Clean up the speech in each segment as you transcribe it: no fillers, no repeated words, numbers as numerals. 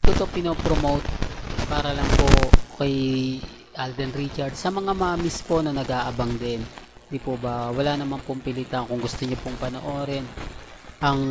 ko to pinopromote para lang po kay Alden Richards, sa mga mamis po na nag-aabang din. Di po ba, wala naman pong pilitan kung gusto niyo pong panoorin ang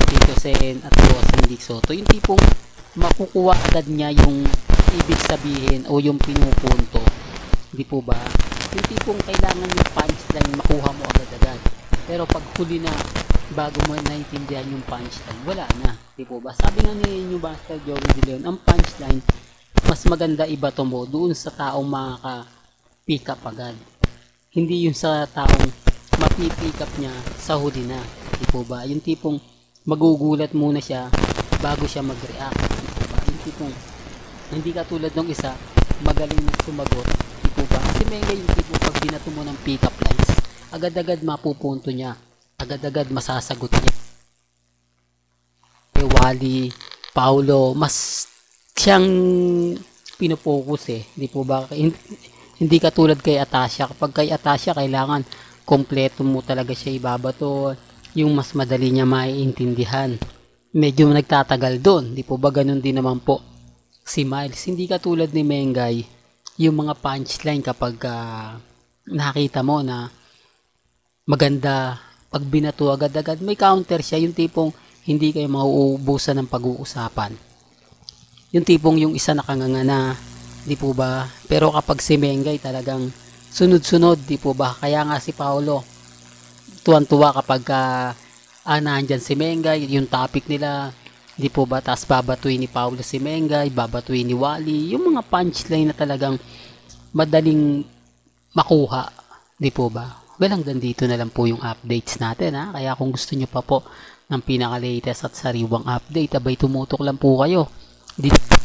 Tito Sen at Boss Nick Soto, yung tipong makukuha agad niya yung ibig sabihin o yung pinupunto, di po ba? Yung tipong kailangan yung punchline makuha mo agad-agad, pero pag huli na bago mo naintindihan yung punchline, wala na, di po ba? Sabi nga ni yung Master Joey De Leon, ang punchline mas maganda ibato mo doon sa taong makaka-pick up agad, hindi yung sa taong mapipick up niya sa huli na, di po ba? Yung tipong magugulat muna siya bago siya mag-react, di po ba? Yung tipong hindi katulad ng isa magaling na sumagot, di po ba? Kasi may yung tipong pag binato mo ng pick up lines, agad-agad mapupunto niya, agad-agad masasagot niya. Wally, Paulo, mas siyang pinofocus di po ba? Hindi katulad kay Atasha. Kapag kay Atasha, kailangan kompleto mo talaga siya ibabato, yung mas madali niya maiintindihan. Medyo nagtatagal doon, di po ba? Ganun din naman po si Miles. Hindi katulad ni Mengay, yung mga punchline kapag nakita mo na maganda, pag binato agad-agad, may counter siya, yung tipong hindi kayo mauubusan ng pag-uusapan. Yung tipong yung isa nakanganga na, di po ba? Pero kapag si Mengay talagang sunod-sunod, di po ba? Kaya nga si Paolo, tuwan-tuwa kapag nandyan si Mengay, yung topic nila, di po ba? Tapos babatuin ni Paolo si Mengay, babatuin ni Wally, yung mga punchline na talagang madaling makuha, di po ba? Well, hanggang dito na lang po yung updates natin, ha. Kaya kung gusto nyo pa po ng pinaka-latest at sariwang update, abay tumutok lang po kayo dito